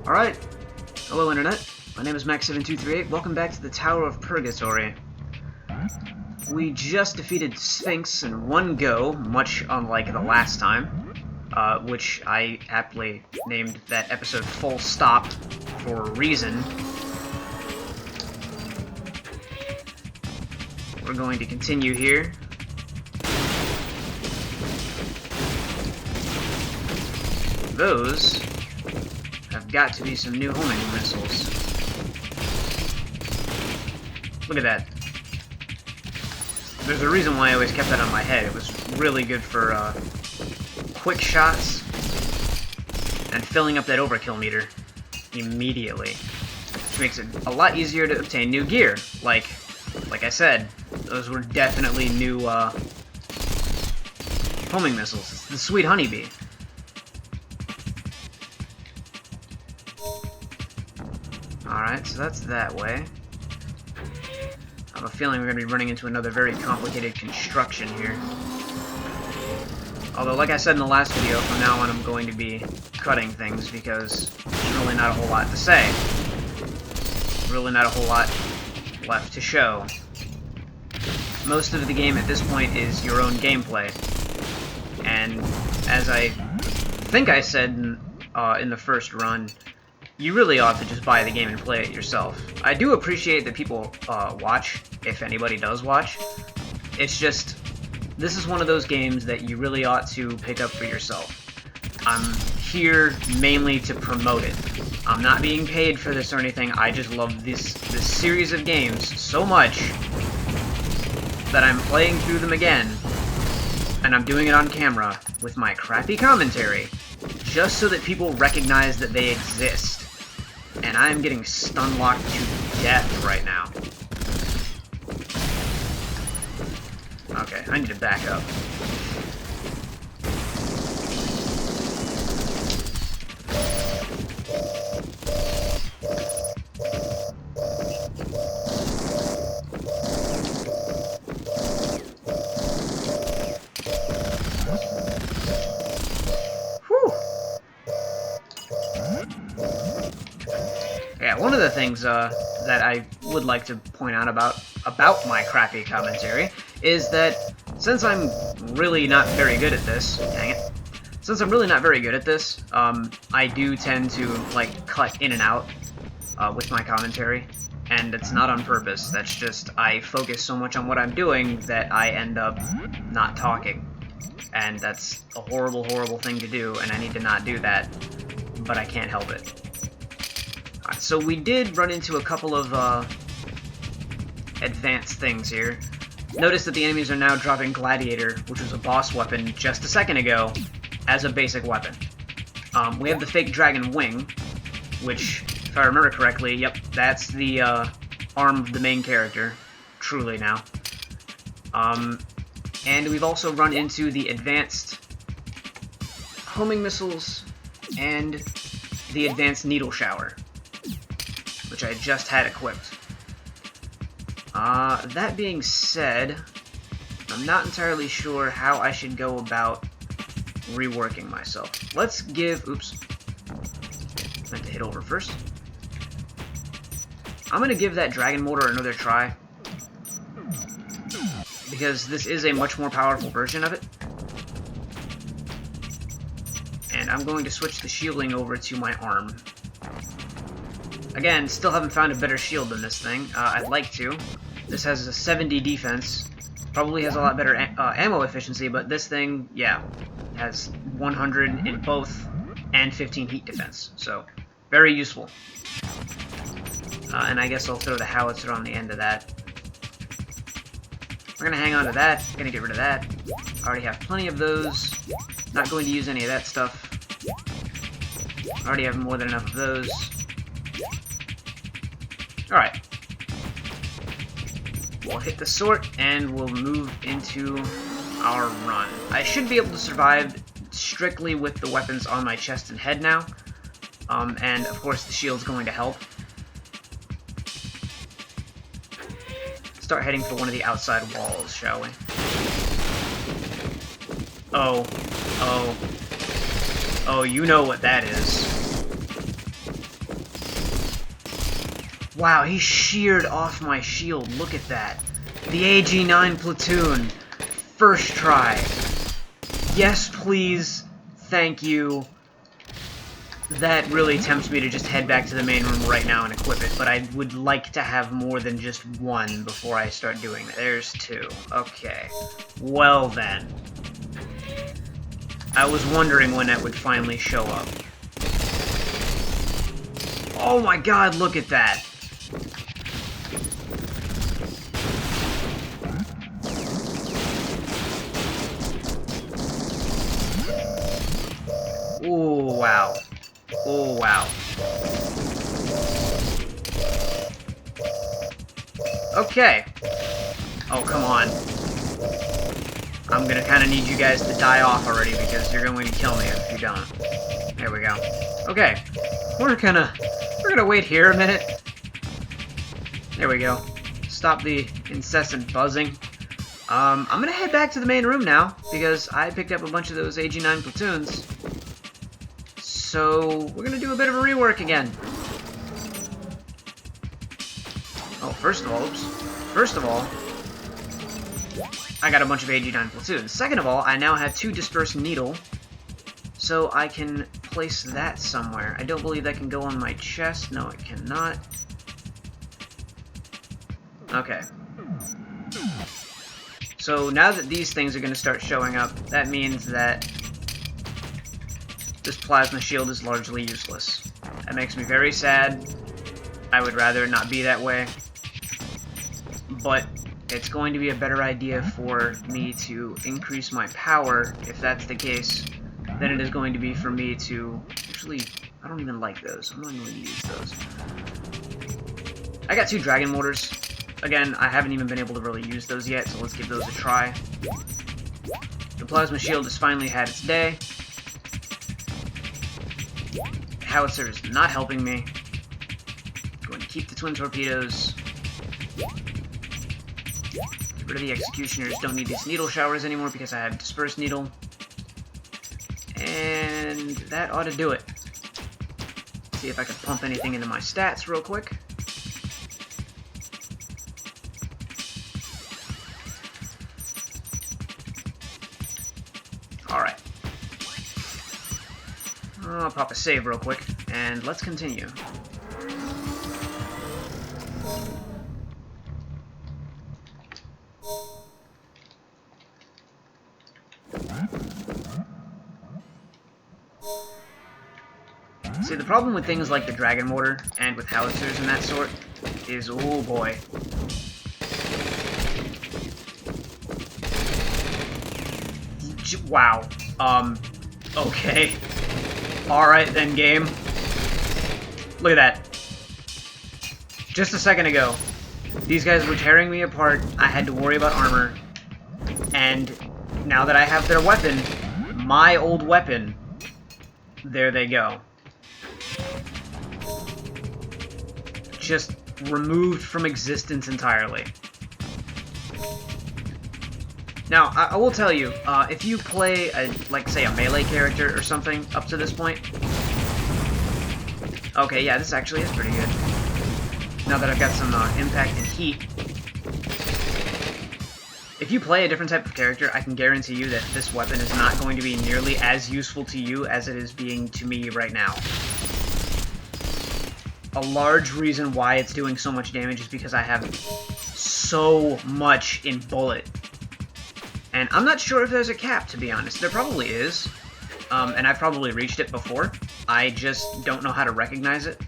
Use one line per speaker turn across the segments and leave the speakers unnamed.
Alright, hello Internet, my name is Max7238, welcome back to the Tower of Purgatory. We just defeated Sphinx in one go, much unlike the last time, which I aptly named that episode Full Stop for a reason. We're going to continue here. Those have got to be some new homing missiles. Look at that. There's a reason why I always kept that on my head. It was really good for quick shots and filling up that overkill meter immediately, which makes it a lot easier to obtain new gear. Like I said, those were definitely new homing missiles. It's the sweet honeybee. Alright, so that's that way. I have a feeling we're going to be running into another very complicated construction here. Although, like I said in the last video, from now on I'm going to be cutting things because there's really not a whole lot to say. Really not a whole lot left to show. Most of the game at this point is your own gameplay. And as I think I said in the first run, you really ought to just buy the game and play it yourself. I do appreciate that people watch, if anybody does watch. It's just, this is one of those games that you really ought to pick up for yourself. I'm here mainly to promote it. I'm not being paid for this or anything. I just love this series of games so much that I'm playing through them again, and I'm doing it on camera with my crappy commentary, just so that people recognize that they exist. And I'm getting stun-locked to death right now. Okay, I need to back up. Yeah, one of the things that I would like to point out about my crappy commentary is that since I'm really not very good at this, dang it, since I'm really not very good at this, I do tend to, like, cut in and out with my commentary, and it's not on purpose. That's just, I focus so much on what I'm doing that I end up not talking, and that's a horrible, horrible thing to do, and I need to not do that, but I can't help it. So we did run into a couple of advanced things here. Notice that the enemies are now dropping Gladiator, which was a boss weapon just a second ago, as a basic weapon. We have the fake dragon wing, which, if I remember correctly, yep, that's the arm of the main character, truly now. And we've also run into the advanced homing missiles and the advanced needle shower, which I just had equipped. That being said, I'm not entirely sure how I should go about reworking myself. Let's give... Oops. I meant to hit over first. I'm going to give that dragon mortar another try, because this is a much more powerful version of it. And I'm going to switch the shielding over to my arm. Again, still haven't found a better shield than this thing. I'd like to. This has a 70 defense. Probably has a lot better ammo efficiency, but this thing, yeah, has 100 in both and 15 heat defense. So, very useful. And I guess I'll throw the howitzer on the end of that. We're going to hang on to that. Going to get rid of that. I already have plenty of those. Not going to use any of that stuff. I already have more than enough of those. Alright. We'll hit the sort, and we'll move into our run. I should be able to survive strictly with the weapons on my chest and head now. And, of course, the shield's going to help. Start heading for one of the outside walls, shall we? Oh. Oh. Oh, you know what that is. Wow, he sheared off my shield. Look at that. The AG9 Platoon. First try. Yes, please. Thank you. That really tempts me to just head back to the main room right now and equip it, but I would like to have more than just one before I start doing it. There's two. Okay. Well then. I was wondering when that would finally show up. Oh my god, look at that! Oh wow. Oh, wow. Okay. Oh, come on. I'm gonna kind of need you guys to die off already because you're going to kill me if you don't. There we go. Okay. We're gonna wait here a minute. There we go. Stop the incessant buzzing. I'm gonna head back to the main room now because I picked up a bunch of those AG9 platoons. So, we're gonna do a bit of a rework again. Oh, first of all, I got a bunch of AG9 platoons. Second of all, I now have 2 dispersed needle, so I can place that somewhere. I don't believe that can go on my chest. No, it cannot. Okay. So, now that these things are gonna start showing up, that means that this plasma shield is largely useless. That makes me very sad. I would rather it not be that way. But it's going to be a better idea for me to increase my power, if that's the case, than it is going to be for me to... Actually, I don't even like those. I'm not going to use those. I got 2 dragon mortars. Again, I haven't even been able to really use those yet, so let's give those a try. The plasma shield has finally had its day. Howitzer is not helping me. I'm going to keep the twin torpedoes. Get rid of the executioners. Don't need these needle showers anymore because I have dispersed needle. And that ought to do it. See if I can pump anything into my stats real quick. Alright. I'll pop a save real quick, and let's continue. See, the problem with things like the Dragon Mortar, and with howitzers and that sort, is, oh boy. Wow. Okay. Alright then, game. Look at that. Just a second ago, these guys were tearing me apart, I had to worry about armor, and now that I have their weapon, my old weapon, there they go. Just removed from existence entirely. Now, I will tell you, if you play, like, say, a melee character or something up to this point... Okay, yeah, this actually is pretty good. Now that I've got some impact and heat. If you play a different type of character, I can guarantee you that this weapon is not going to be nearly as useful to you as it is being to me right now. A large reason why it's doing so much damage is because I have so much in bullet. And I'm not sure if there's a cap, to be honest. There probably is. And I've probably reached it before. I just don't know how to recognize it.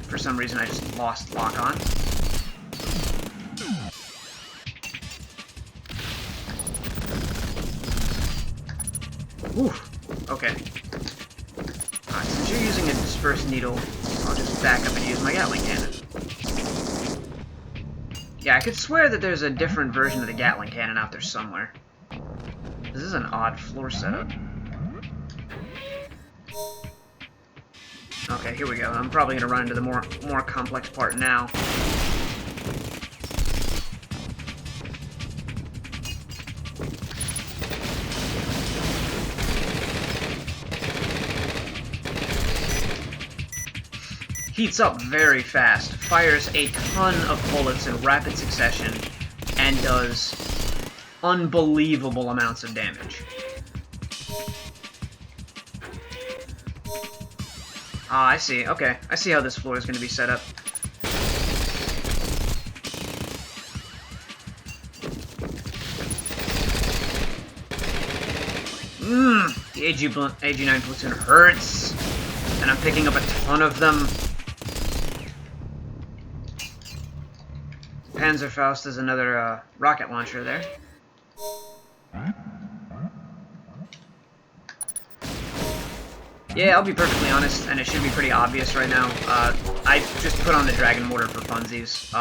For some reason, I just lost lock on. Whew. Okay. Alright, since you're using a dispersed needle, I'll just back up and use my Gatling cannon. Yeah, I could swear that there's a different version of the Gatling cannon out there somewhere. This is an odd floor setup. Okay, here we go. I'm probably going to run into the more complex part now. heats up very fast, fires a ton of bullets in rapid succession, and does unbelievable amounts of damage. Ah, I see. Okay. I see how this floor is going to be set up. The AG9 Platoon hurts, and I'm picking up a ton of them. Panzerfaust is another rocket launcher there. Yeah, I'll be perfectly honest, and it should be pretty obvious right now. I just put on the Dragon Mortar for funsies.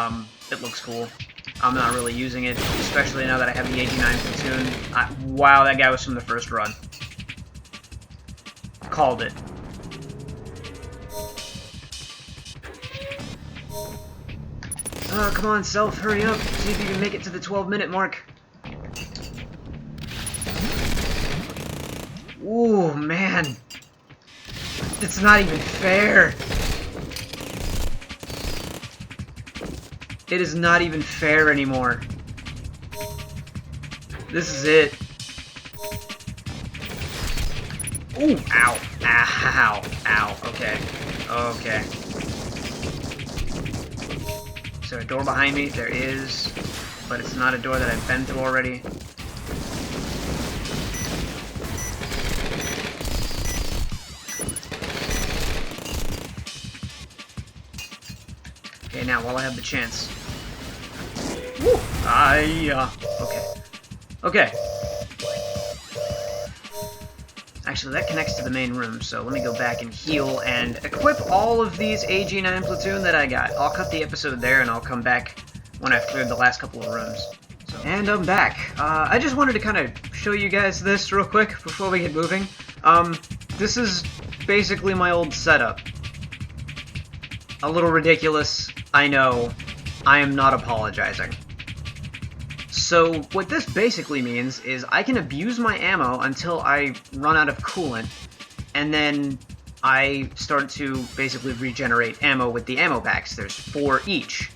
It looks cool. I'm not really using it, especially now that I have the AG9 Platoon. Wow, that guy was from the first run. Called it. Come on, Self, hurry up. See if you can make it to the 12-minute mark. Ooh, man. It's not even fair. It is not even fair anymore. This is it. Ooh, ow. Ow. Ow. Okay. Okay. Is there a door behind me? There is. But it's not a door that I've been through already. Okay, now, while I have the chance. Woo! Okay. Okay. Actually, that connects to the main room, so let me go back and heal and equip all of these AG9 Platoon that I got. I'll cut the episode there, and I'll come back when I've cleared the last couple of rooms. And I'm back. I just wanted to kind of show you guys this real quick before we get moving. This is basically my old setup. A little ridiculous, I know. I am not apologizing. So, what this basically means is I can abuse my ammo until I run out of coolant, and then I start to basically regenerate ammo with the ammo packs. There's 4 each.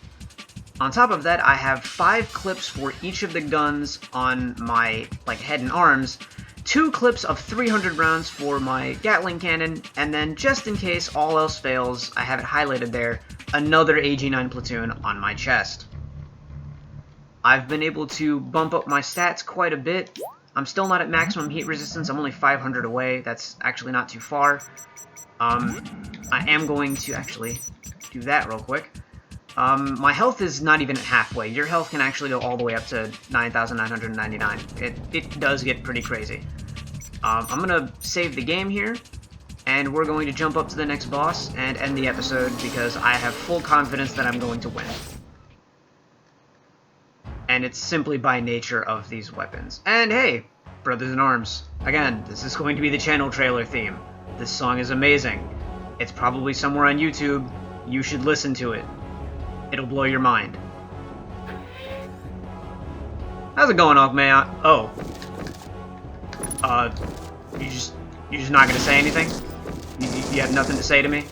On top of that, I have 5 clips for each of the guns on my head and arms, 2 clips of 300 rounds for my Gatling cannon, and then just in case all else fails, I have it highlighted there, another AG9 Platoon on my chest. I've been able to bump up my stats quite a bit. I'm still not at maximum heat resistance. I'm only 500 away. That's actually not too far. I am going to actually do that real quick. My health is not even at halfway. Your health can actually go all the way up to 9,999. It does get pretty crazy. I'm going to save the game here, and we're going to jump up to the next boss and end the episode because I have full confidence that I'm going to win. And it's simply by nature of these weapons. And hey, Brothers in Arms. Again, this is going to be the channel trailer theme. This song is amazing. It's probably somewhere on YouTube. You should listen to it. It'll blow your mind. How's it going, Ogman? Oh. You just not gonna say anything? You have nothing to say to me?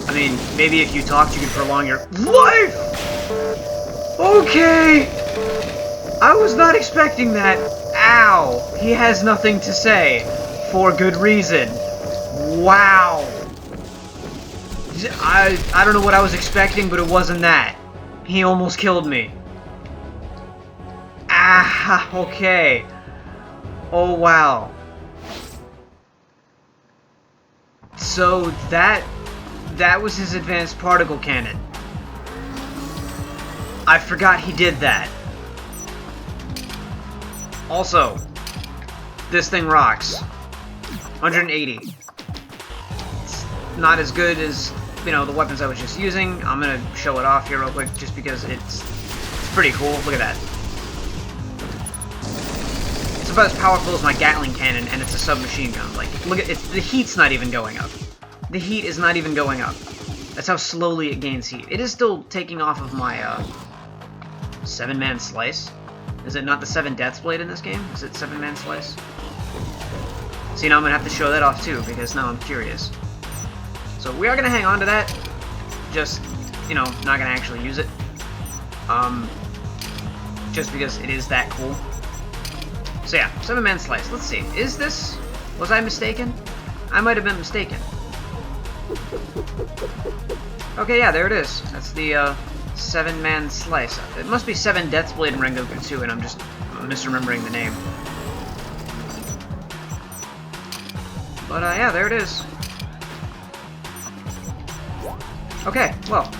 I mean, maybe if you talked, you could prolong your life! Okay! I was not expecting that. Ow! He has nothing to say. For good reason. Wow! I don't know what I was expecting, but it wasn't that. He almost killed me. Ah, okay. Oh, wow. So, that was his advanced particle cannon. I forgot he did that. Also, this thing rocks. 180. It's not as good as, you know, the weapons I was just using. I'm gonna show it off here real quick just because it's pretty cool. Look at that. It's about as powerful as my Gatling cannon, and it's a submachine gun. Like, look at it. The heat's not even going up. The heat is not even going up. That's how slowly it gains heat. It is still taking off of my 7-man slice. Is it not the 7 Death's Blade in this game? Is it 7-man slice? See, now I'm gonna have to show that off too, because now I'm curious. So So we are going to hang on to that. Just, you know, not going to actually use it. Just because it is that cool. So yeah, 7-man slice. Let's see. Is this... Was I mistaken? I might have been mistaken. Okay, yeah, there it is. That's the 7-man slice. It must be 7 Death's Blade in Rengoku 2, and I'm just misremembering the name. But yeah, there it is. Okay, well,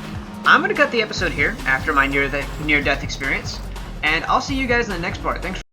I'm gonna cut the episode here after my near-death experience, and I'll see you guys in the next part. Thanks for